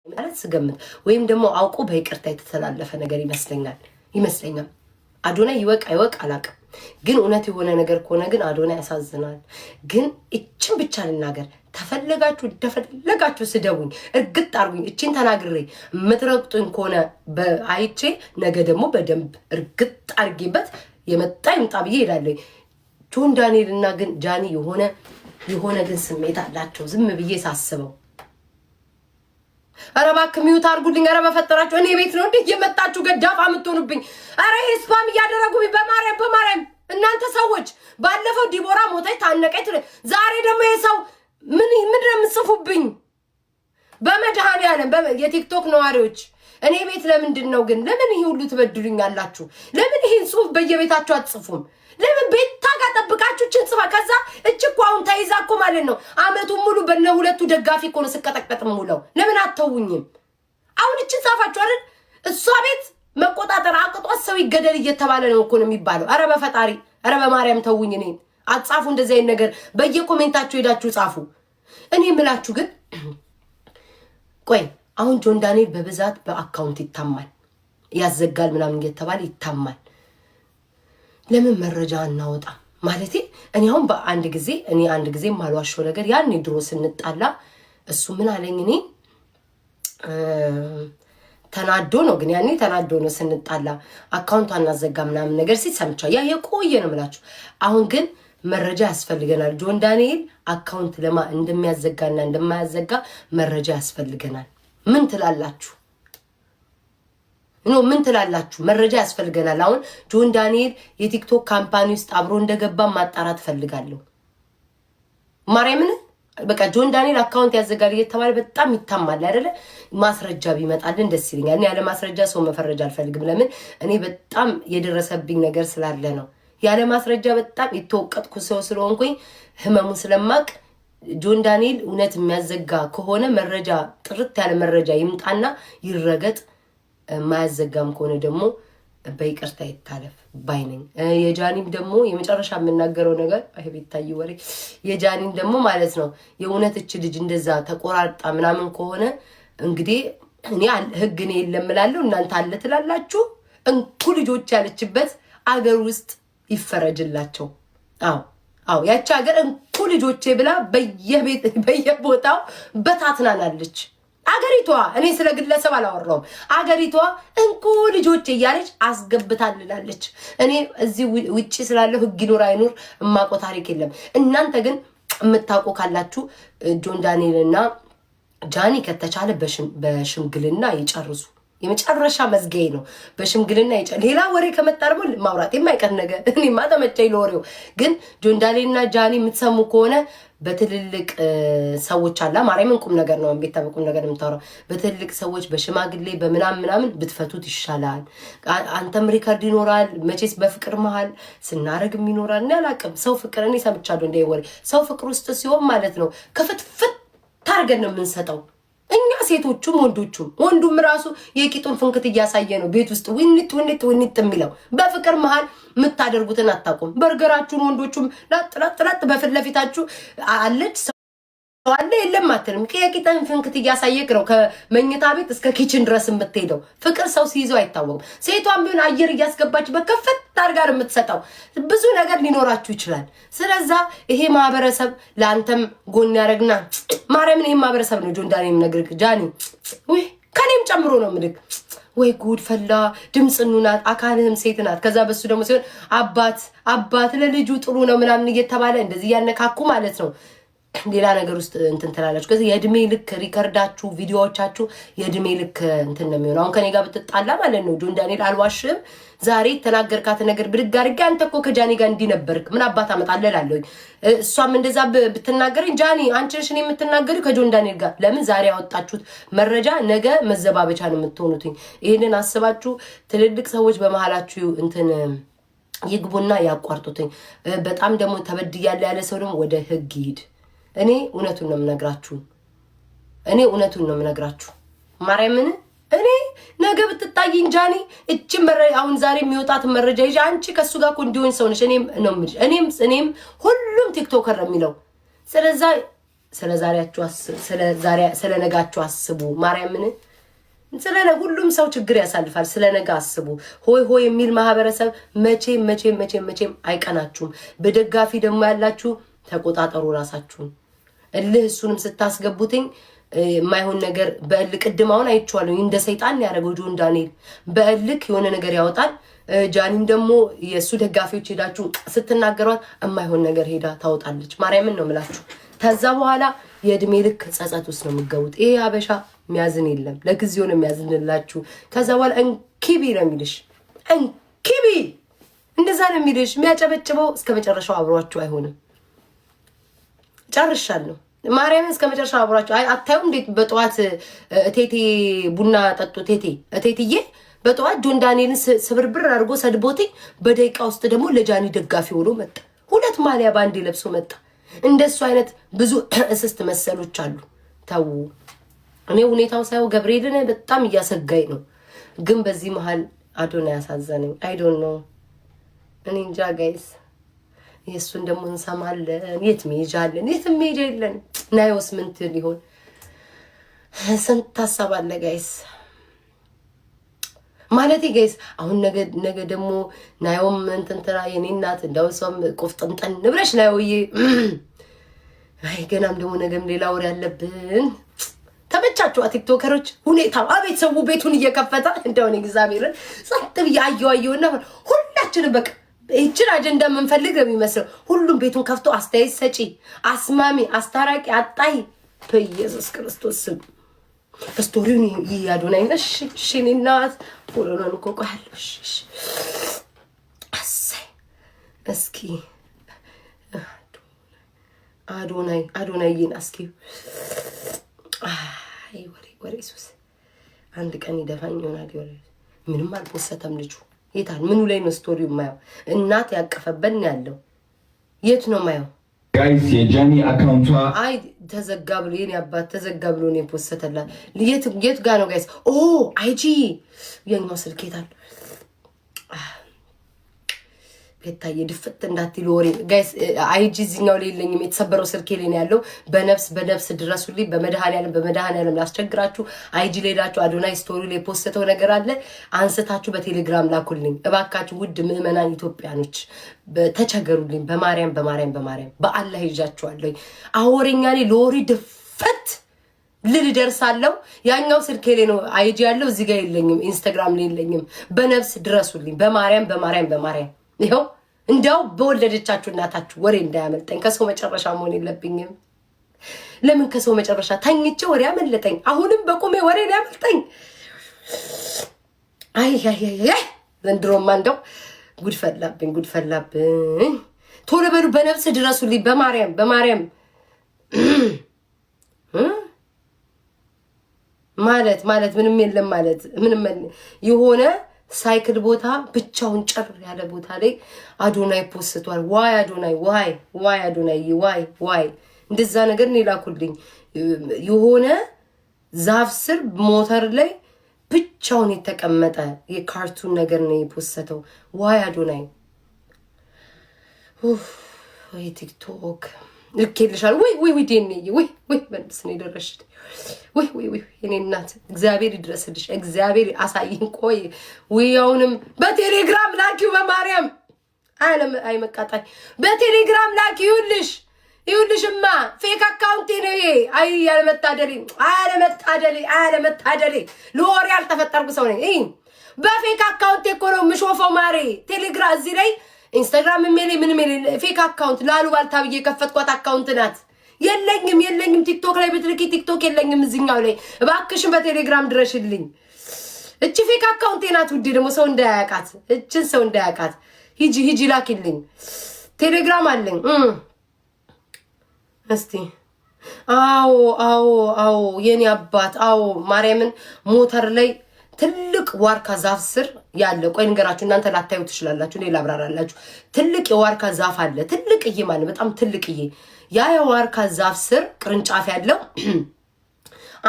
ማለት ስገምት ወይም ደግሞ አውቆ በይቅርታ የተተላለፈ ነገር ይመስለኛል። አዶናይ ይወቅ አይወቅ አላውቅም፣ ግን እውነት የሆነ ነገር ከሆነ ግን አዶናይ ያሳዝናል። ግን እችን ብቻ ልናገር፣ ተፈለጋችሁ ስደቡኝ፣ እርግጥ አርጉኝ። እችን ተናግሬ የምትረግጡኝ ከሆነ አይቼ ነገ ደግሞ በደንብ እርግጥ አርጌበት የመጣ ይምጣ ብዬ እሄዳለሁ። ጆን ዳንኤል እና ግን ጃኒ የሆነ ግን ስሜት አላቸው ዝም ብዬ ሳስበው። ኧረ እባክህ ሚውት አድርጉልኝ። ኧረ በፈጠራችሁ እኔ ቤት ነው እንዴ የመጣችሁ ገዳፋ የምትሆኑብኝ? ኧረ ይሄ ስፓም እያደረጉኝ በማርያም እናንተ ሰዎች። ባለፈው ዲቦራ ሞተች ታነቀች፣ ዛሬ ደግሞ ይሄ ሰው ምን ነው የምጽፉብኝ? በመድኃኒዓለም የቲክቶክ ነዋሪዎች እኔ ቤት ለምንድን ነው ግን ለምን ይሄ ሁሉ ትበድሉኛላችሁ? ለምን ይሄን ጽሁፍ በየቤታችሁ አትጽፉም? ለምን ቤት ታጋ ጠብቃችሁ እችን ጽፋ ከዛ እኮ አሁን ተይዛ እኮ ማለት ነው አመቱን ሙሉ በእነ ሁለቱ ደጋፊ እኮ ነው ስቀጠቀጥም ሙለው። ለምን አተውኝም? አሁን እችን ጻፋችሁ አይደል? እሷ ቤት መቆጣጠር አቅጧት ሰው ይገደል እየተባለ ነው እኮ ነው የሚባለው። ኧረ በፈጣሪ ኧረ በማርያም ተውኝ። እኔን አጻፉ እንደዚህ አይነት ነገር በየኮሜንታችሁ ሄዳችሁ ጻፉ። እኔ የምላችሁ ግን ቆይ አሁን ጆን ዳንኤል በብዛት በአካውንት ይታማል፣ ያዘጋል ምናምን እየተባለ ይታማል። ለምን መረጃ እናወጣ ማለት እኔ አሁን አንድ ጊዜ ማልዋሸው ነገር ያኔ ድሮ ስንጣላ እሱ ምን አለኝ? እኔ ተናዶ ነው ግን ያኔ ተናዶ ነው ስንጣላ አካውንት አናዘጋ ምናምን ነገር ሲሰምቻ ያ የቆየ ነው የምላችሁ። አሁን ግን መረጃ ያስፈልገናል። ጆን ዳንኤል አካውንት እንደሚያዘጋና እንደማያዘጋ መረጃ ያስፈልገናል። ምን ትላላችሁ? ምን ትላላችሁ? መረጃ ያስፈልገናል። አሁን ጆን ዳንኤል የቲክቶክ ካምፓኒ ውስጥ አብሮ እንደገባ ማጣራት ፈልጋለሁ። ማርያምን በቃ ጆን ዳንኤል አካውንት ያዘጋል እየተባለ በጣም ይታማል አይደለ? ማስረጃ ቢመጣልን ደስ ይለኛል። እኔ ያለ ማስረጃ ሰው መፈረጃ አልፈልግም። ለምን? እኔ በጣም የደረሰብኝ ነገር ስላለ ነው። ያለ ማስረጃ በጣም የተወቀጥኩ ሰው ስለሆንኩኝ ህመሙ ስለማቅ ጆን ዳንኤል እውነት የሚያዘጋ ከሆነ መረጃ ጥርት ያለ መረጃ ይምጣና ይረገጥ። ማያዘጋም ከሆነ ደግሞ በይቅርታ ይታለፍ ባይነኝ። የጃኒም ደግሞ የመጨረሻ የምናገረው ነገር አይቤታይ ወሬ የጃኒም ደግሞ ማለት ነው የእውነት እች ልጅ እንደዛ ተቆራርጣ ምናምን ከሆነ እንግዲህ እኔ ህግ ነው የለምላለሁ እናንተ አለ ትላላችሁ። እንኩ ልጆች ያለችበት አገር ውስጥ ይፈረጅላቸው። አዎ ያቺ ሀገር እንኩ ልጆቼ ብላ በየቦታው በታትናናለች አገሪቷ። እኔ ስለ ግለሰብ አላወራውም። አገሪቷ እንኩ ልጆቼ እያለች አስገብታልላለች። እኔ እዚህ ውጪ ስላለው ህግ ይኖር አይኖር እማቆ ታሪክ የለም። እናንተ ግን የምታውቁ ካላችሁ ጆን ዳንኤልና ጃኒ ከተቻለ በሽምግልና ይጨርሱ። የመጨረሻ መዝገይ ነው በሽምግልና ሌላ ወሬ ከመጣ ደግሞ ማውራት የማይቀር ነገር እኔማ ተመቸኝ ለወሬው። ግን ጆን ዳንኤልና ጃኒ የምትሰሙ ከሆነ በትልልቅ ሰዎች አላ ማርያምን ቁም ነገር ነው ቤታ በቁም ነገር የምታወራው። በትልልቅ ሰዎች በሽማግሌ በምናምን ብትፈቱት ይሻላል። አንተም ሪከርድ ይኖራል መቼስ በፍቅር መሃል ስናረግም ይኖራል። እኔ አላቅም ሰው ፍቅር እኔ ሰምቻለሁ እንደ ወሬ ሰው ፍቅር ውስጥ ሲሆን ማለት ነው ከፍትፍት ታርገን ነው የምንሰጠው እኛ ሴቶቹም ወንዱም ራሱ የቂጡን ፍንክት እያሳየ ነው ቤት ውስጥ ውንጥ የሚለው። በፍቅር መሃል የምታደርጉትን አታውቁም። በርገራችሁን ወንዶቹም ላጥ በፊት ለፊታችሁ አለች አለ የለም አትልም። የቂጡን ፍንክት እያሳየክ ነው ከመኝታ ቤት እስከ ኪችን ድረስ የምትሄደው። ፍቅር ሰው ሲይዘው አይታወቅም። ሴቷም ቢሆን አየር እያስገባች በከፍት ታርጋር የምትሰጠው ብዙ ነገር ሊኖራችሁ ይችላል። ስለዛ ይሄ ማህበረሰብ ለአንተም ጎን ያደረግና ማርያምን ይሄ ማህበረሰብ ነው ጆን ዳንኤል ነግርክ ጃኒ ወይ ከኔም ጨምሮ ነው ምልክ ወይ ጉድ ፈላ። ድምጽኑ ናት አካልህም ሴት ናት። ከዛ በሱ ደግሞ ሲሆን አባት ለልጁ ጥሩ ነው ምናምን እየተባለ እንደዚህ ያነካኩ ማለት ነው ሌላ ነገር ውስጥ እንትን ትላላችሁ። ከዚህ የእድሜ ልክ ሪከርዳችሁ ቪዲዮዎቻችሁ የእድሜ ልክ እንትን ነው የሚሆነው። አሁን ከኔ ጋር ብትጣላ ማለት ነው ጆን ዳንኤል አልዋሽም። ዛሬ ተናገርካት ነገር ብድግ አድርጌ አንተ እኮ ከጃኒ ጋር እንዲህ ነበርክ ምን አባት አመጣለህ እላለሁ። እሷም እንደዛ ብትናገረኝ ጃኒ አንቺ ነሽ እኔ የምትናገሪው ከጆን ዳንኤል ጋር ለምን ዛሬ ያወጣችሁት መረጃ ነገ መዘባበቻ ነው የምትሆኑት። ይሄንን አስባችሁ ትልልቅ ሰዎች በመሃላችሁ እንትን ይግቡና ያቋርጡትኝ። በጣም ደግሞ ተበድያለሁ ያለ ሰው ደግሞ ወደ ህግ ይሂድ። እኔ እውነቱን ነው የምነግራችሁ ማርያምን። እኔ ነገ ብትጣይኝ ጃኒ እቺ አሁን ዛሬ የሚወጣት መረጃ ይዤ አንቺ ከሱ ጋር እኮ እንዲሆን ሰው ነሽ። እኔም ሁሉም ቲክቶከር ነው የሚለው። ስለዛ ስለ ነጋችሁ አስቡ። ማርያምን ሁሉም ሰው ችግር ያሳልፋል። ስለ ነገ አስቡ። ሆይ የሚል ማህበረሰብ መቼም አይቀናችሁም። በደጋፊ ደግሞ ያላችሁ ተቆጣጠሩ ራሳችሁን። እልህ እሱንም ስታስገቡትኝ የማይሆን ነገር በእልህ ቅድማውን አይቼዋለሁ። እንደ ሰይጣን ያደረገው ጆን ዳንኤል በእልክ የሆነ ነገር ያወጣል። ጃኒም ደግሞ የእሱ ደጋፊዎች ሄዳችሁ ስትናገሯት የማይሆን ነገር ሄዳ ታወጣለች። ማርያምን ነው የምላችሁ። ከዛ በኋላ የእድሜ ልክ ጸጸት ውስጥ ነው የምትገቡት። ይሄ ሀበሻ የሚያዝን የለም፣ ለጊዜው ነው የሚያዝንላችሁ። ከዛ በኋላ እንኪቢ ነው የሚልሽ፣ እንኪቢ እንደዛ ነው የሚልሽ። የሚያጨበጭበው እስከ መጨረሻው አብሯችሁ አይሆንም። ጨርሻለሁ። ማርያምን እስከ መጨረሻው አብሯችሁ አታዩም? እንዴት በጠዋት እቴቴ ቡና ጠጡ እቴትዬ በጠዋት ጆን ዳንኤልን ስብርብር አድርጎ ሰድቦቴ በደቂቃ ውስጥ ደግሞ ለጃኒ ደጋፊ ሆኖ መጣ። 2 ማሊያ ባንዴ ለብሶ መጣ። እንደሱ አይነት ብዙ እስስት መሰሎች አሉ። ተው። እኔ ሁኔታው ሳይው ገብርኤልን በጣም እያሰጋኝ ነው። ግን በዚህ መሃል አዶናይ ያሳዘነኝ። አይ ዶንት ኖ እኔ እንጃ ጋይስ። የሱን ደግሞ እንሰማለን። የት መሄጃለን? የት መሄጃ የለን። ናዮስ ምን ትል ይሆን? ስንት ታሰባለ ጋይስ ማለት ጋይስ። አሁን ነገ ደግሞ ናዮም እንተንተራ የኔ እናት እንዳውሰም ቆፍጠንጠን ንብረሽ ናዮዬ። አይ ገናም ደግሞ ነገም ሌላ ወሬ ያለብን። ተመቻችሁ ቲክቶከሮች? ሁኔታው አቤት ሰው ቤቱን እየከፈተ እንደሆነ እግዚአብሔርን ጸጥ ብዬ አየዋየውና ሁላችንም በቃ ይችን አጀንዳ የምንፈልግ ነው የሚመስለው። ሁሉም ቤቱን ከፍቶ አስተያየት ሰጪ፣ አስማሚ፣ አስታራቂ፣ አጣይ በኢየሱስ ክርስቶስ ስም ስቶሪውን ያዶናይ ነሽ ሽኒናት ወለነን ኮቋልሽ አሰይ እስኪ አዶናይን እስኪ አይ ወሬ ሱስ አንድ ቀን ይደፋኝ ይሆናል። ምንም አልፖሰተም ልጁ። የታል? ምኑ ላይ ነው ስቶሪው ማየው? እናት ያቀፈበት ነው ያለው። የት ነው ማየው? ጋይስ የጃኒ አካውንቷ አይ ተዘጋ ብሎ የኔ አባት ተዘጋ ብሎ ነው የፖስተላት። የት ጋር ነው ጋይስ? ኦ አይጂ የኛው ስልክ የታል? ቤታዬ ድፍት እንዳትሉ ወሬ ጋይስ። አይጂ እዚህኛው ላይ የለኝም፣ የተሰበረው ስልኬ ላይ ነው ያለው። በነፍስ ድረሱልኝ። በመድኃኒዓለም ላስቸግራችሁ። አይጂ ላይ ሄዳችሁ አዶናይ ስቶሪ ላይ ፖስተው ነገር አለ፣ አንስታችሁ በቴሌግራም ላኩልኝ እባካችሁ። ውድ ምዕመናን ኢትዮጵያኖች ተቸገሩልኝ። በማርያም በአላህ ይዣችኋለሁ። አወሬኛ ላይ ለወሬ ድፍት ልል ደርሳለሁ። ያኛው ስልኬ ላይ ነው አይጂ ያለው፣ እዚህ ጋር የለኝም፣ ኢንስታግራም ላይ የለኝም። በነፍስ ድረሱልኝ። በማርያም ይኸው እንዲያው በወለደቻችሁ እናታችሁ ወሬ እንዳያመልጠኝ። ከሰው መጨረሻ መሆን የለብኝም። ለምን ከሰው መጨረሻ ተኝቼ ወሬ ያመለጠኝ? አሁንም በቁሜ ወሬ ያመልጠኝ። አይ ዘንድሮማ እንደው ጉድ ፈላብኝ። ቶሎ በሉ በነፍስ ድረሱልኝ። በማርያም ማለት ምንም የለም ማለት ምንም የሆነ ሳይክል ቦታ ብቻውን ጨር ያለ ቦታ ላይ አዶናይ ፖስቷል። ዋይ አዶናይ ዋይ እንደዛ ነገር ነው ላኩልኝ። የሆነ ዛፍ ስር ሞተር ላይ ብቻውን የተቀመጠ የካርቱን ነገር ነው የፖስተው። ዋይ አዶናይ ወይ ቲክቶክ ልኬልሻል። ወይ ዴኔዬ ወይ መልስ ነው የደረሽ። ወይ የኔ እናት እግዚአብሔር ይድረስልሽ። እግዚአብሔር አሳይን። ቆይ አሁንም በቴሌግራም ላኪው። በማርያም አይመቃጣኝ በቴሌግራም ላኪው። ይኸውልሽማ ፌክ አካውንቴ ነው ይሄ። አለመታደሌ ለወሬ ያልተፈጠርኩ ሰው ነኝ። በፌክ አካውንቴ እኮ ነው የምሾፈው ማሬ። ቴሌግራም እዚህ ላይ ኢንስታግራም ምን ፌክ አካውንት ላሉ ባልታ ብዬ የከፈትኳት አካውንት ናት። የለኝም ቲክቶክ ላይ ብትልኪ ቲክቶክ የለኝም። እዚህኛው ላይ እባክሽን በቴሌግራም ድረሽልኝ። እቺ ፌክ አካውንቴ ናት ውዴ። ደግሞ ሰው እንዳያቃት ሂጂ ላኪልኝ። ቴሌግራም አለኝ እስቲ። አዎ የኔ አባት ማርያምን ሞተር ላይ ትልቅ ዋርካ ዛፍ ስር ያለ ቆይ ንገራችሁ። እናንተ ላታዩ ትችላላችሁ፣ ሌላ አብራራላችሁ። ትልቅ የዋርካ ዛፍ አለ። ትልቅዬ ማለት በጣም ትልቅዬ። ያ የዋርካ ዛፍ ስር ቅርንጫፍ ያለው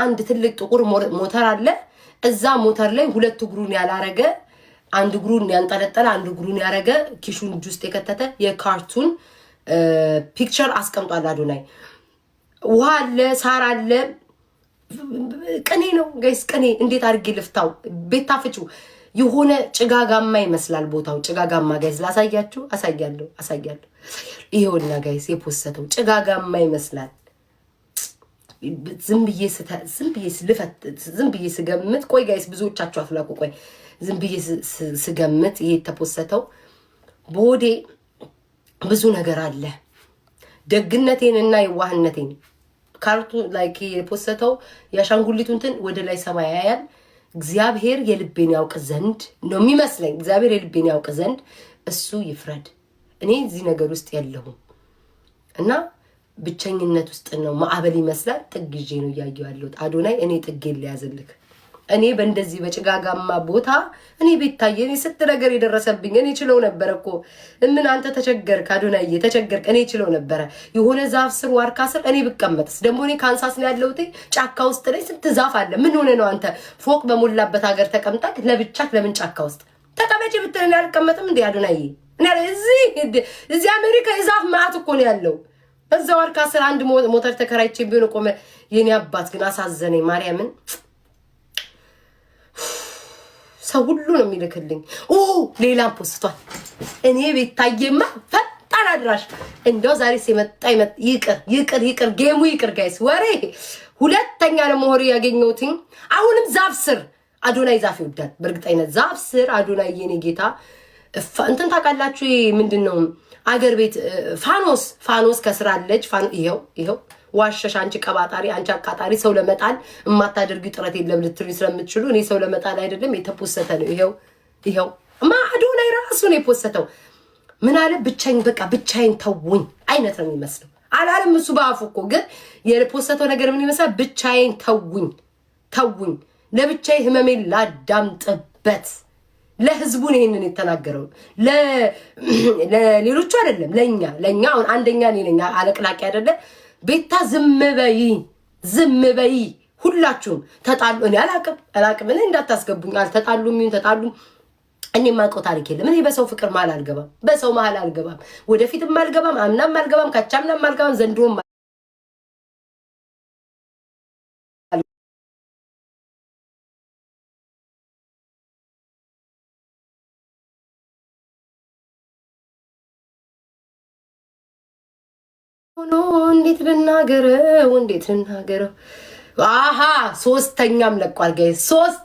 አንድ ትልቅ ጥቁር ሞተር አለ። እዛ ሞተር ላይ 2 እግሩን ያላረገ፣ አንድ እግሩን ያንጠለጠለ፣ አንድ እግሩን ያረገ ኪሹን ውስጥ የከተተ የካርቱን ፒክቸር አስቀምጧል አዶናይ። ውሃ አለ፣ ሳር አለ። ቅኔ ነው ጋይስ፣ ቅኔ እንዴት አድርጌ ልፍታው? ቤት ታፍጩ የሆነ ጭጋጋማ ይመስላል ቦታው። ጭጋጋማ ጋይስ ላሳያችሁ፣ አሳያለሁ። ይሄውና ጋይስ የፖሰተው ጭጋጋማ ይመስላል። ዝም ብዬ ስገምት፣ ቆይ ጋይስ ብዙዎቻችሁ አትላቁ። ቆይ ዝም ብዬ ስገምት ይሄ የተፖሰተው ቦዴ ብዙ ነገር አለ። ደግነቴን እና የዋህነቴን ካርቱ ላይክ የፖሰተው ያሻንጉሊቱን እንትን ወደ ላይ ሰማይ ያያል። እግዚአብሔር የልቤን ያውቅ ዘንድ ነው የሚመስለኝ። እግዚአብሔር የልቤን ያውቅ ዘንድ እሱ ይፍረድ። እኔ እዚህ ነገር ውስጥ የለሁም እና ብቸኝነት ውስጥ ነው። ማዕበል ይመስላል። ጥግ ይዤ ነው እያየሁ ያለሁት። አዶናይ እኔ ጥጌን ሊያዝልክ። እኔ በእንደዚህ በጭጋጋማ ቦታ እኔ ቤታዬ እኔ ስንት ነገር የደረሰብኝ እኔ ችለው ነበረ እኮ። ምን አንተ ተቸገርክ አዶናዬ፣ ተቸገርክ። እኔ ችለው ነበረ የሆነ ዛፍ ስር ዋርካ ስር እኔ ብቀመጥስ? ደግሞ እኔ ካንሳስ ነው ያለሁት፣ ጫካ ውስጥ ላይ ስንት ዛፍ አለ። ምን ሆነ ነው አንተ ፎቅ በሞላበት ሀገር ተቀምጣክ ለብቻክ ለምን ጫካ ውስጥ ተቀመጪ ብትል እኔ አልቀመጥም እንዴ አዶናዬ? እኔ እዚህ አሜሪካ የዛፍ ማዕት እኮ ነው ያለው። እዛው ዋርካ ስር አንድ ሞተር ተከራይቼ ቢሆን ቆመ። የኔ አባት ግን አሳዘነኝ ማርያምን። ሰው ሁሉ ነው የሚልክልኝ። ሌላም ፖስቷል። እኔ ቤታዬማ ፈጣን አድራሽ እንደው ዛሬ ሲመጣ ይቅር ጌሙ ይቅር ጋይስ። ወሬ ሁለተኛ ነው ሞሪ ያገኘሁትኝ። አሁንም ዛፍ ስር አዶናይ ዛፍ ይወዳል በእርግጠኝነት። ዛፍ ስር አዶናይ የኔ ጌታ እንትን ታውቃላችሁ ምንድነው? አገር ቤት ፋኖስ ከስራ አለች። ይሄው ዋሸሽ አንቺ ቀባጣሪ፣ አንቺ አቃጣሪ። ሰው ለመጣል የማታደርጊው ጥረት የለም ልትሪ ስለምትችሉ እኔ ሰው ለመጣል አይደለም የተፖሰተ ነው። ይሄው አዶናይ ራሱ ነው የፖሰተው። ምን አለ? ብቻዬን ተውኝ አይነት ነው የሚመስለው። አላለም እሱ በአፉ እኮ። ግን የፖሰተው ነገር ምን ይመስላል? ብቻዬን ተውኝ፣ ለብቻዬ ህመሜን ላዳምጥበት። ለህዝቡን ይሄንን የተናገረው ለሌሎቹ አይደለም፣ ለኛ አሁን አንደኛ እኔ ነኝ አለቅላቂ አይደለ? ቤታ ዝም በይ ሁላችሁም ተጣሉ። እኔ አላቅም እኔ እንዳታስገቡኝ። አልተጣሉም ተጣሉ። እኔ ማውቀው ታሪክ የለም። እኔ በሰው ፍቅር መሀል አልገባም፣ በሰው መሀል አልገባም። ወደፊትም አልገባም፣ አምናም አልገባም፣ ካቻምናም አልገባም፣ ዘንድሮም ሆኖ እንዴት ልናገረው? አሃ ሶስተኛም ለቋል ጋይስ። ሶስት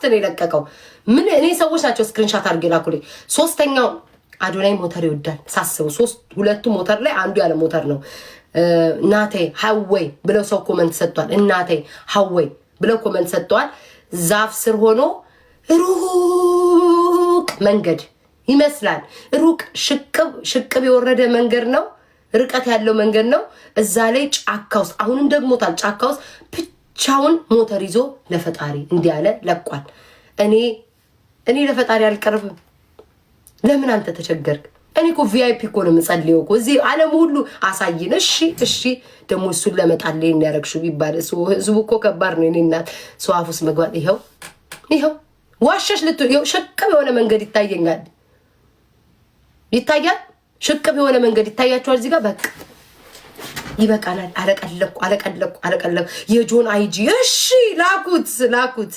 ነው የለቀቀው። ምን እኔ ሰዎች ናቸው ስክሪንሻት አድርጌ ላኩልኝ። ሶስተኛው አዶናይ ሞተር ይወዳል ሳስበው። ሁለቱ ሞተር ላይ አንዱ ያለ ሞተር ነው። እናቴ ሀወይ ብለው ሰው ኮመንት ሰጥቷል። እናቴ ሀወይ ብለው ኮመንት ሰጥቷል። ዛፍ ስር ሆኖ ሩቅ መንገድ ይመስላል። ሩቅ ሽቅብ የወረደ መንገድ ነው። ርቀት ያለው መንገድ ነው። እዛ ላይ ጫካ ውስጥ አሁንም ደግሞታል። ጫካ ውስጥ ብቻውን ሞተር ይዞ ለፈጣሪ እንዲህ ያለ ለቋል። እኔ ለፈጣሪ አልቀርብም። ለምን አንተ ተቸገርክ? እኔ እኮ ቪአይፒ እኮ ነው የምጸልየው እኮ እዚህ ዓለም ሁሉ አሳይን። እሺ ደግሞ እሱን ለመጣል ያረግሽው ይባል። ህዝቡ እኮ ከባድ ነው። እኔ እናት ሰው አፍ ውስጥ መግባት ይኸው ዋሸሽ ይኸው ሸቅብ የሆነ መንገድ ይታያል። ሽቅብ የሆነ መንገድ ይታያቸዋል። እዚህ ጋር በቃ ይበቃናል። አለቀለኩ። የጆን አይጂ እሺ ላኩት።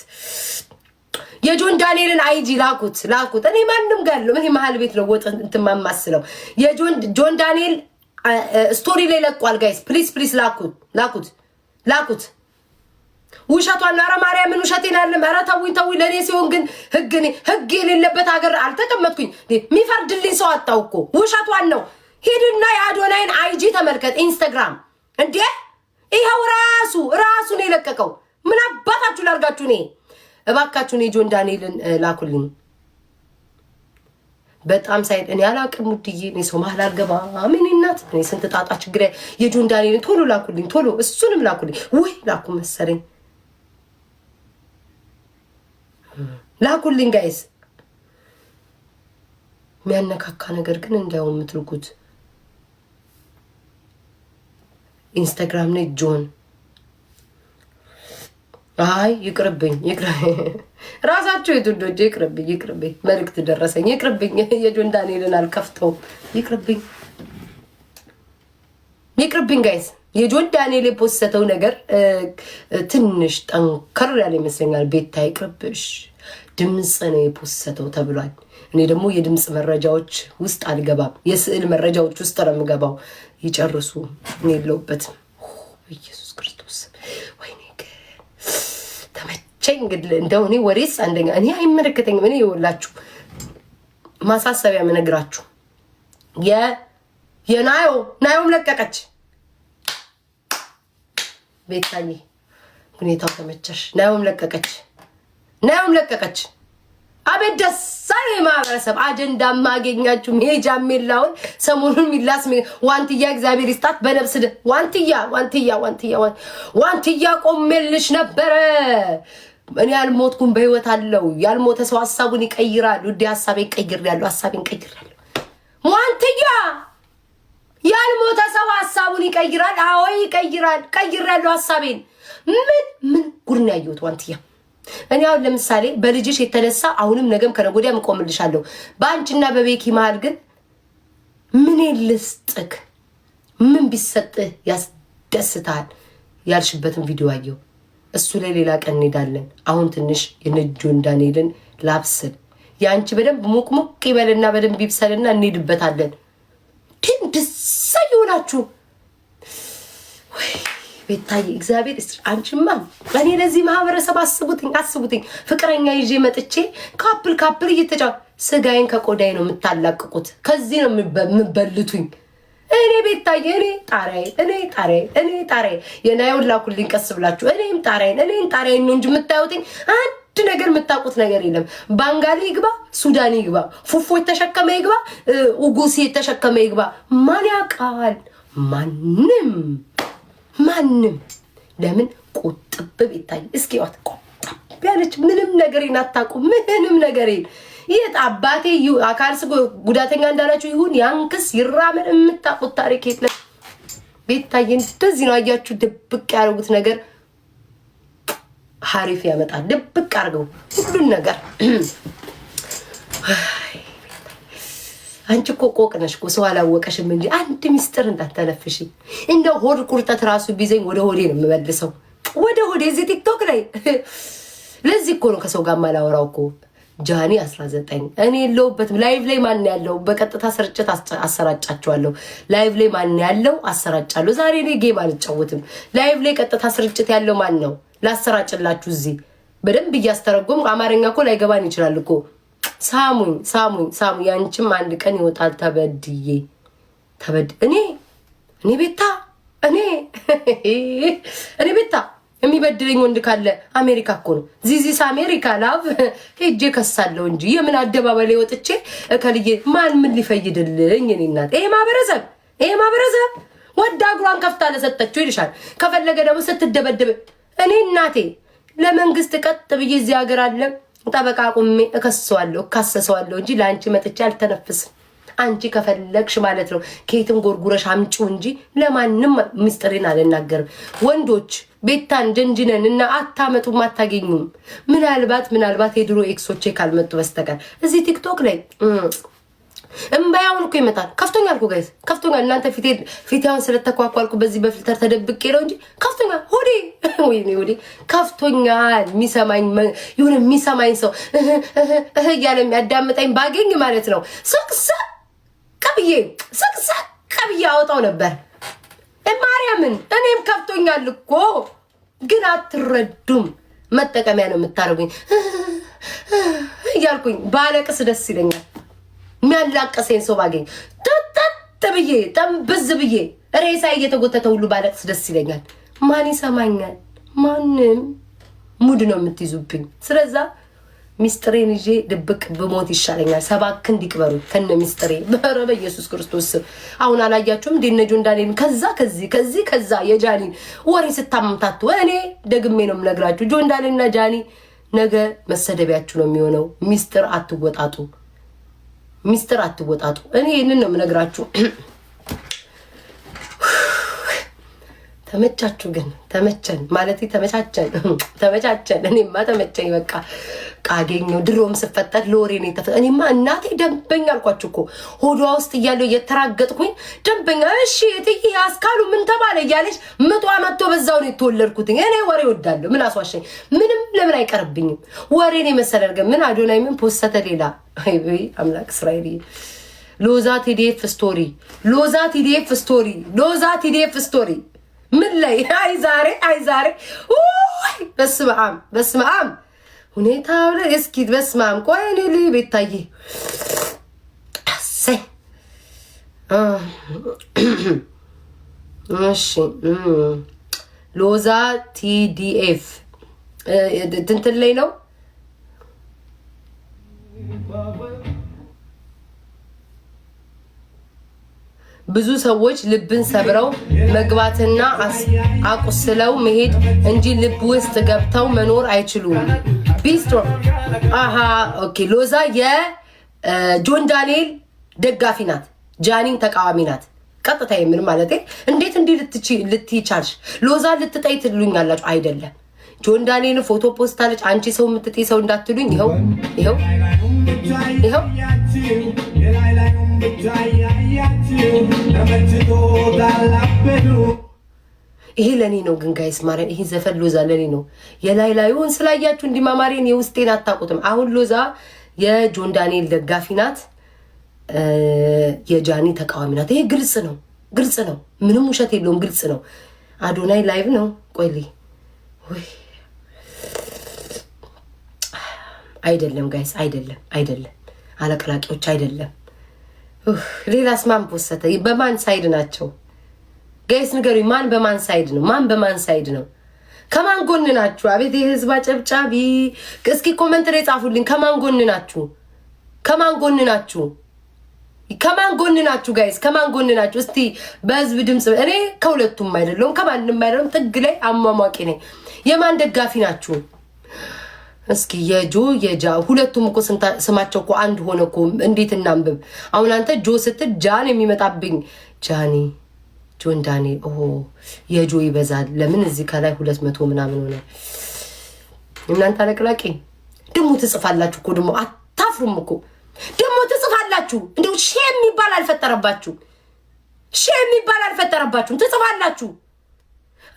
የጆን ዳንኤልን አይጂ ላኩት። እኔ ማንም ጋር ነው። እኔ መሀል ቤት ነው ወጥ እንትን ማማስለው። የጆን ዳንኤል ስቶሪ ላይ ለቋል ጋይስ። ፕሊዝ ላኩት። ውሸቷን ኧረ ማርያምን ውሸቴን አለም። ኧረ ተውኝ። ለእኔ ሲሆን ግን ህግ የሌለበት ሀገር አልተቀመጥኩኝ። የሚፈርድልኝ ሰው አጣው እኮ። ውሸቷን ነው። ሂድና የአዶናይን አይጂ ተመልከት፣ ኢንስታግራም። እንዴ ይኸው ራሱን የለቀቀው። ምን አባታችሁ ላርጋችሁ? እኔ እባካችሁን የጆን ዳንኤልን ላኩልኝ። በጣም ሳይድ እኔ አላቅም ውድዬ። እኔ ሰው መሀል አልገባም። እኔ እናት እኔ ስንት ጣጣ ችግር። የጆን ዳንኤልን ቶሎ ላኩልኝ፣ እሱንም ላኩልኝ። ወይ ላኩ መሰለኝ ላኩልኝ ጋይስ። የሚያነካካ ነገር ግን እንዳው የምትልኩት ኢንስታግራም ላይ ጆን ይቅርብኝ። ራሳቸው የትውልዶች ይቅርብኝ። መልእክት ደረሰኝ። ይቅርብኝ። የጆን ዳንኤልን አልከፍተውም። ይቅርብኝ ጋይስ። የጆን ዳንኤል የፖስተው ነገር ትንሽ ጠንከር ያለ ይመስለኛል። ቤታ ይቅርብሽ ድምጽ ነው የፖስተው ተብሏል። እኔ ደግሞ የድምጽ መረጃዎች ውስጥ አልገባም፣ የስዕል መረጃዎች ውስጥ ነው የምገባው። ይጨርሱ፣ እኔ የለሁበትም። ኢየሱስ ክርስቶስ ወይኔ ተመቸኝ። እንግዲህ እንደው እኔ ወሬስ አንደኛ እኔ አይመለከተኝም። እኔ ይኸውላችሁ ማሳሰቢያ የምነግራችሁ ናዮም ለቀቀች። ቤታዬ ሁኔታው ተመቸሽ? ናዮም ለቀቀች። አቤት ደስ አለ ማህበረሰብ። አጀንዳ ማገኛችሁ ሜጃ ሜላውን ሰሞኑን ሚላስ ዋንትያ እግዚአብሔር ይስጣት በነፍስ ዋንትያ ቆሜልሽ ነበረ። እኔ ያልሞትኩም በህይወት አለው። ያልሞተ ሰው ሐሳቡን ይቀይራል። ውዴ ሐሳቤን ቀይሬያለሁ። ዋንትያ ያልሞተ ሰው ሐሳቡን ይቀይራል። አዎ ይቀይራል። ቀይሬያለሁ ሐሳቤን። ምን ጉድ ነው ያየሁት ዋንትያ። እኔ አሁን ለምሳሌ በልጅሽ የተነሳ አሁንም ነገም ከነጎዲያ እቆምልሻለሁ። በአንቺና በቤኪ መሃል ግን ምን ልስጥክ? ምን ቢሰጥህ ያስደስታል ያልሽበትን ቪዲዮ አየሁ። እሱ ላይ ሌላ ቀን እንሄዳለን። አሁን ትንሽ የጆን ዳንኤልን ላብስል። ያንቺ በደንብ ሙቅሙቅ ይበልና በደንብ ይብሰልና እንሄድበታለን። ድንድሳ ይሆናችሁ ወይ ቤታዬ እግዚአብሔር አንቺማ እኔ ለዚህ ማህበረሰብ አስቡትኝ ፍቅረኛ ይዤ መጥቼ ካፕል እየተጫወ ስጋዬን ከቆዳዬ ነው የምታላቅቁት። ከዚህ ነው የምበልቱኝ። እኔ ቤታዬ እኔ ጣሪያዬ የናየውን ላኩልኝ ቀስ ብላችሁ። እኔም ጣሪያዬን ነው እንጂ የምታዩትኝ አንድ ነገር የምታውቁት ነገር የለም። ባንጋሊ ይግባ፣ ሱዳኒ ይግባ፣ ፉፉ የተሸከመ ይግባ፣ ኡጉሲ የተሸከመ ይግባ፣ ማን ያውቃል? ማንም ለምን ቁጥብ ቤታይ እስኪ ዋት ቁጥብ ያለች ምንም ነገር ይናታቁ ምንም ነገር የት አባቴ አካልስ ጉዳተኛ እንዳላችሁ ይሁን ያንክስ ይራመን የምታቁት ታሪክ የለም። ቤታይ እንደዚህ ነው አያችሁ። ድብቅ ያደረጉት ነገር ሐሪፍ ያመጣል። ድብቅ አድርገው ሁሉን ነገር አንቺ እኮ ቆቅ ነሽ እኮ ሰው አላወቀሽም እንጂ አንድ ሚስጥር እንዳትተነፍሺ። እንደው ሆድ ቁርጠት ራሱ ቢዘኝ ወደ ሆዴ ነው የምመልሰው፣ ወደ ሆዴ። እዚህ ቲክቶክ ላይ ለዚህ እኮ ነው ከሰው ጋር ማላወራው እኮ። ጃኒ 19 እኔ የለሁበትም። ላይቭ ላይ ማን ያለው? በቀጥታ ስርጭት አሰራጫቸዋለሁ። ላይቭ ላይ ማን ያለው? አሰራጫለሁ። ዛሬ እኔ ጌም አልጫወትም። ላይቭ ላይ ቀጥታ ስርጭት ያለው ማን ነው? ላሰራጭላችሁ እዚህ በደንብ እያስተረጎም። አማርኛ እኮ ላይገባን ይችላል እኮ። ሳሙኝ ያንቺም አንድ ቀን ይወጣል። እኔ ቤታ የሚበድለኝ ወንድ ካለ አሜሪካ እኮ ነው። ዚዚስ አሜሪካ ላቭ ሄጄ ከሳለው እንጂ የምን አደባባይ ላይ ወጥቼ ከልዬ ምን ሊፈይድልኝ? እኔ እናት ይሄ ማህበረሰብ ወዳ እግሯን ከፍታ ለሰጠችው ይልሻል። ከፈለገ ደግሞ ስትደበደብ እኔ እናቴ ለመንግስት ቀጥ ብዬ እዚህ ሀገር አለ ጠበቃ ቁሜ እካሰሰዋለሁ እንጂ ለአንቺ መጥቼ አልተነፍስም። አንቺ ከፈለግሽ ማለት ነው ከየትም ጎርጉረሽ አምጪው እንጂ ለማንም ሚስጥሬን አልናገርም። ወንዶች ቤታን ጀንጅነን እና አታመጡም፣ አታገኙም። ምናልባት የድሮ ኤክሶቼ ካልመጡ በስተቀር እዚህ ቲክቶክ ላይ እምባያውን እኮ ይመጣል። ከፍቶኛል እኮ ጋይስ ከፍቶኛል። እናንተ ፊቴውን ስለተኳኳልኩ በዚህ በፊልተር ተደብቄ ነው እንጂ ከፍቶኛል። ሆዴ ከፍቶኛል። የሚሰማኝ ሰው እያለ የሚያዳምጠኝ ባገኝ ማለት ነው ሰቅሰቅ ብዬ አወጣው ነበር ማርያምን። እኔም ከፍቶኛል እኮ ግን አትረዱም። መጠቀሚያ ነው የምታደርጉኝ እያልኩኝ ባለቅስ ደስ ይለኛል። የሚያላቀሰኝ ሰው ባገኝ ተጠጥ ብዬ ጠንብዝ ብዬ ሬሳ እየተጎተተ ሁሉ ባለቅስ ደስ ይለኛል። ማን ይሰማኛል? ማንም። ሙድ ነው የምትይዙብኝ። ስለዛ ሚስጥሬን ይዤ ድብቅ ብሞት ይሻለኛል። 7 ክንድ ይቅበሩ ከነ ሚስጥሬ በረበ ኢየሱስ ክርስቶስ። አሁን አላያችሁም? ጆን ዳንኤልን ከዛ የጃኒን ወሬ ስታምታቱ እኔ ደግሜ ነው የምነግራችሁ። ጆን ዳንኤልና ጃኒ ነገ መሰደቢያችሁ ነው የሚሆነው። ሚስጥር አትወጣጡ። እኔ ይህንን ነው የምነግራችሁ። ተመቻችሁ ግን ተመቸን ማለት ተመቻቸን። እኔማ ተመቸኝ። በቃ አገኘው ድሮም ስፈጠር ለወሬ ነው ተፈጠ እኔማ እናቴ ደንበኛ አልኳችሁ እኮ ሆዷ ውስጥ እያለው የተራገጥኩኝ ደንበኛ እሺ እትዬ አስካሉ ምን ተባለ እያለች ምጧ መጥቶ በዛው ነው የተወለድኩት እኔ ወሬ ወዳለሁ ምን አስዋሸኝ ምንም ለምን አይቀርብኝም ወሬ ነው መሰለርገ ምን አዶናይ ምን ፖስተተ ሌላ አይ አምላክ እስራኤል ሎዛ ቲዲኤፍ ስቶሪ ምን ላይ አይ ዛሬ በስመ አብ ሁኔታው ላይ እስኪ በስመ አብ ቆይ እኔ ቤታዬ አሰይ እሺ ሎዛ ቲዲኤፍ እንትን ላይ ነው ብዙ ሰዎች ልብን ሰብረው መግባትና አቁስለው መሄድ እንጂ ልብ ውስጥ ገብተው መኖር አይችሉም። ቢስትሮ አሃ ኦኬ ሎዛ የጆን ዳንኤል ደጋፊ ናት፣ ጃኒን ተቃዋሚ ናት። ቀጥታ የምን ማለት እንዴት እንዲህ ልትይቻልሽ? ሎዛ ልትጠይ ትሉኛላችሁ አይደለም። ጆን ዳንኤል ፎቶ ፖስት አለች። አንቺ ሰው የምትጠይ ሰው እንዳትሉኝ ይኸው ይሄ ለኔ ነው ግን ጋይስ ማርያም ይሄ ዘፈን ሎዛ ለኔ ነው። የላይላዩን ስላያችሁ እንዲማማሪን የውስጤን አታውቁትም። አሁን ሎዛ የጆን ዳንኤል ደጋፊ ናት፣ የጃኒ ተቃዋሚ ናት። ይሄ ግልጽ ነው፣ ምንም ውሸት የለውም፣ ግልጽ ነው። አዶናይ ላይቭ ነው። ቆይሊ ወይ አይደለም ጋይስ አይደለም አለቅላቂዎች አይደለም። ሌላስ ማን ፖሰተ? በማን ሳይድ ናቸው ጋይስ ንገሩኝ። ማን በማን ሳይድ ነው? ከማን ጎን ናችሁ? አቤት የህዝብ አጨብጫቢ እስኪ ኮሜንት ላይ ጻፉልኝ። ከማን ጎን ናችሁ ጋይስ? ከማን ጎን ናችሁ? እስቲ በህዝብ ድምጽ። እኔ ከሁለቱም አይደለም ከማንንም አይደለም፣ ጥግ ላይ አሟሟቂ ነኝ። የማን ደጋፊ ናችሁ? እስኪ የጃ ሁለቱም እኮ ስማቸው እኮ አንድ ሆነ እኮ እንዴት እናንብብ? አሁን አንተ ጆ ስትል ጃን የሚመጣብኝ ጃኒ ጆን ዳንኤል የጆ ይበዛል። ለምን እዚህ ከላይ 200 ምናምን ሆነ? እናንተ አለቅላቂ ደሞ ትጽፋላችሁ እኮ ደሞ አታፍሩም እኮ ደሞ ትጽፋላችሁ። እንደው ሼም የሚባል አልፈጠረባችሁም ትጽፋላችሁ።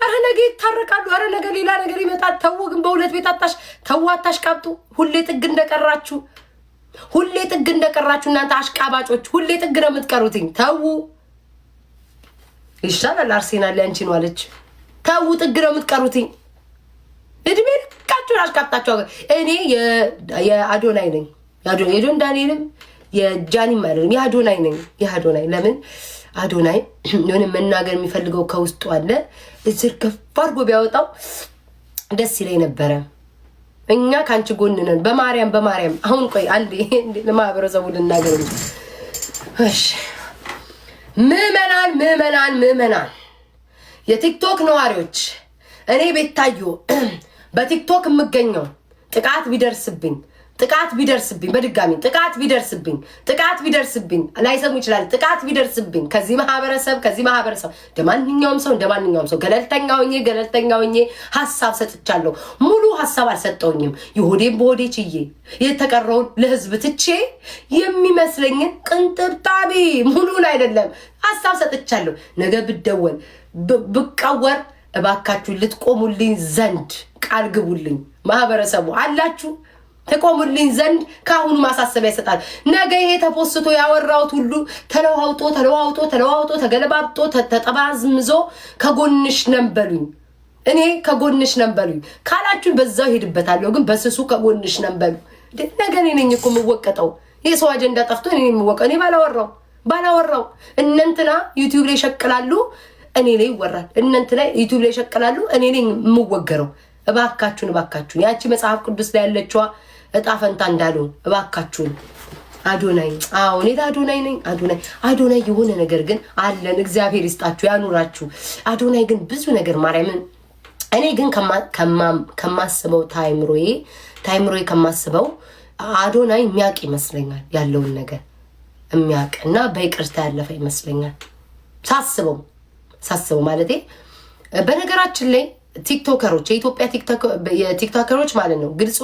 አረ ነገ ይታረቃሉ፣ አረ ነገ ሌላ ነገር ይመጣል። ተው ግን በሁለት ቤት አታሽ ቀብጡ። ሁሌ ጥግ እንደቀራችሁ እናንተ አሽቃባጮች ሁሌ ጥግ ነው የምትቀሩትኝ። ተው ይሻላል። አርሴናል ያንቺ ነው አለች። ተው ጥግ ነው የምትቀሩትኝ። እድሜ ልካችሁን አሽቃብጣችሁ። እኔ የአዶናይ ነኝ፣ የጆን ዳንኤልም የጃኒም አይደለም፣ የአዶናይ ነኝ። የአዶናይ ለምን አዶናይ የሆነ መናገር የሚፈልገው ከውስጡ አለ። እዝር ከፍ አድርጎ ቢያወጣው ደስ ይለኝ ነበረ። እኛ ካንቺ ጎን ነን። በማርያም አሁን ቆይ አንዴ ለማህበረሰቡ ልናገር እንጂ እሺ። ምዕመናን የቲክቶክ ነዋሪዎች እኔ ቤታዮ በቲክቶክ የምገኘው ጥቃት ቢደርስብኝ በድጋሚ ጥቃት ቢደርስብኝ ላይሰሙ ይችላል። ጥቃት ቢደርስብኝ ከዚህ ማህበረሰብ እንደማንኛውም ሰው ገለልተኛ ሆኜ ሐሳብ ሰጥቻለሁ። ሙሉ ሐሳብ አልሰጠውኝም። ይሁዴን በሆዴ ችዬ የተቀረውን ለህዝብ ትቼ የሚመስለኝን ቅንጥብጣቢ ሙሉን አይደለም ሐሳብ ሰጥቻለሁ። ነገ ብደወል ብቀወር እባካችሁ ልትቆሙልኝ ዘንድ ቃል ግቡልኝ። ማህበረሰቡ አላችሁ ተቆሙልኝ ዘንድ ካሁኑ ማሳሰቢያ ይሰጣል። ነገ ይሄ ተፖስቶ ያወራውት ሁሉ ተለዋውጦ ተገለባብጦ ተጠባዝምዞ ከጎንሽ ነንበሉኝ። እኔ ከጎንሽ ነንበሉኝ ካላችሁ በዛው ሄድበታለሁ። ግን በስሱ ከጎንሽ ነንበሉ። ነገ እኔ ነኝ እኮ የምወቀጠው። ይሄ ሰው አጀንዳ ጠፍቶ እኔ የምወቀው። እኔ ባላወራው እነንትና ዩቲዩብ ላይ ይሸቅላሉ፣ እኔ ላይ ይወራል። እነንትና ዩቲዩብ ላይ ይሸቅላሉ፣ እኔ ነኝ የምወገረው። እባካችሁን ያቺ መጽሐፍ ቅዱስ ላይ ያለችዋ እጣ ፈንታ እንዳልሆን እባካችሁን። አዶናይ እኔ አዶናይ ነኝ። አዶናይ የሆነ ነገር ግን አለን። እግዚአብሔር ይስጣችሁ ያኑራችሁ። አዶናይ ግን ብዙ ነገር ማርያምን እኔ ግን ከማስበው ታይምሮዬ ከማስበው አዶናይ የሚያውቅ ይመስለኛል። ያለውን ነገር የሚያውቅ እና በይቅርታ ያለፈ ይመስለኛል ሳስበው ማለቴ። በነገራችን ላይ ቲክቶከሮች የኢትዮጵያ ቲክቶከሮች ማለት ነው ግልጹ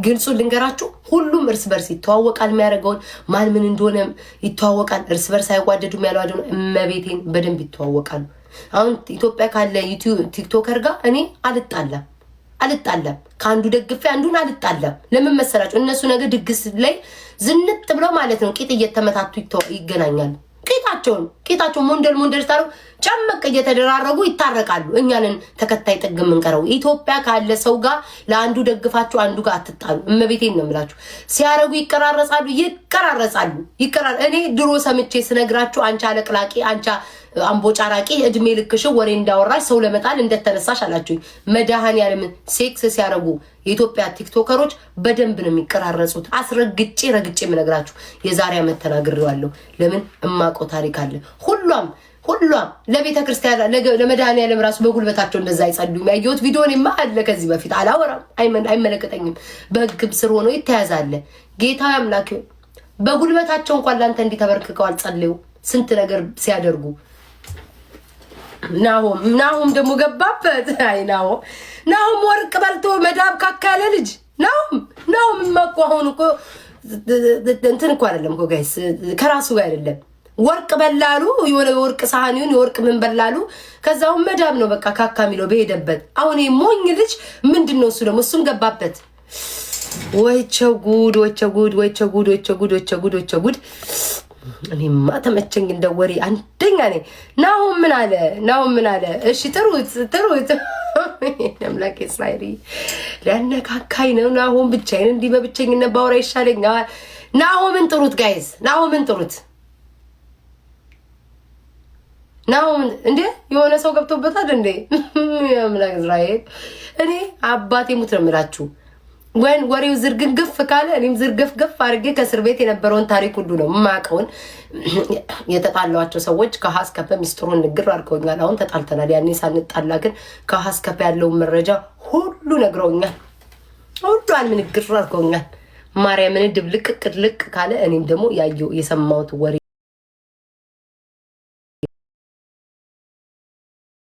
ግልጹ ልንገራችሁ ሁሉም እርስ በርስ ይተዋወቃል። የሚያደርገውን ማን ምን እንደሆነ ይተዋወቃል። እርስ በርስ አይዋደዱም። ያለው እመቤቴን በደንብ ይተዋወቃሉ። አሁን ኢትዮጵያ ካለ ዩቲዩብ ቲክቶከር ጋር እኔ አልጣላም ከአንዱ ደግፌ አንዱን አልጣላም። ለምን መሰላችሁ? እነሱ ነገር ድግስ ላይ ዝንጥ ብለው ማለት ነው ቂጥ እየተመታቱ ይገናኛሉ። ቂጣቸውን ሞንደል ታሩ ጨመቅ እየተደራረጉ ይታረቃሉ። እኛንን ተከታይ ጥግ የምንቀረው ኢትዮጵያ ካለ ሰው ጋር ለአንዱ ደግፋችሁ አንዱ ጋር አትጣሉ። እመቤቴን ነው የምላችሁ። ሲያረጉ ይቀራረጻሉ። እኔ ድሮ ሰምቼ ስነግራችሁ አንቺ አለቅላቂ አንቺ አምቦጫራቂ እድሜ ልክሽ ወሬ እንዳወራሽ ሰው ለመጣል እንደተነሳሽ አላችሁኝ። መድኃኒዓለም ሴክስ ሲያረጉ የኢትዮጵያ ቲክቶከሮች በደንብ ነው የሚቀራረጹት። ረግጬ የምነግራችሁ የዛሬ ዓመት ተናግሬዋለሁ። ለምን እማቆ ታሪክ አለ። ሁሉም ለቤተ ክርስቲያን ለመድኃኒዓለም ራሱ በጉልበታቸው እንደዛ አይጸልዩም። ያየሁት ቪዲዮኔማ አለ። ከዚህ በፊት አላወራም፣ አይመለከተኝም። በህግም ስር ሆኖ ይተያዛል። ጌታ አምላክ በጉልበታቸው እንኳን ላንተ እንዲተበርክከው አልጸልዩ ስንት ነገር ሲያደርጉ ናሆም ደግሞ ገባበት። አይ ናሆም ወርቅ በልቶ መዳብ ካካለ ልጅ ናሆም ማቆ አሁን እኮ እንትን እኮ አይደለም እኮ ጋይስ፣ ከራሱ ጋር አይደለም። ወርቅ በላሉ የሆነ ወርቅ ሳህኒውን የወርቅ ምን በላሉ። ከዛው መዳብ ነው በቃ ካካ ሚለው በሄደበት። አሁን ሞኝ ልጅ ምንድነው እሱ ደግሞ እሱም ገባበት። ወይቸው ጉድ እኔማ ተመቸኝ እንደወሬ አንደኛ ነኝ። ናሆም ምን አለ? እሺ ጥሩት አምላክ እስራኤል ሊያነካካኝ ነው። ናሆም ብቻዬን እንዲህ በብቸኝነት ባወራ ይሻለኛል። ናሆምን ጥሩት ጋይዝ፣ ናሆምን ጥሩት። ናሆም እንዴ የሆነ ሰው ገብቶበታል እንዴ? አምላክ እስራኤል እኔ አባቴ ሙት ነው የምላችሁ። ወሬው ዝርግፍግፍ ካለ እኔም ዝርግፍግፍ አድርጌ ከእስር ቤት የነበረውን ታሪክ ሁሉ ነው የማውቀውን። የተጣላቸው ሰዎች ከሀስከፈ ሚስጥሩን ንግር አድርገውኛል። አሁን ተጣልተናል። ያኔ ሳንጣላ ግን ከሀስከፈ ያለውን መረጃ ሁሉ ነግረውኛል። ሁሉን ንግር አድርገውኛል። ማርያምን ድብልቅ ቅድልቅ ካለ እኔም ደግሞ ያየው የሰማሁት ወሬ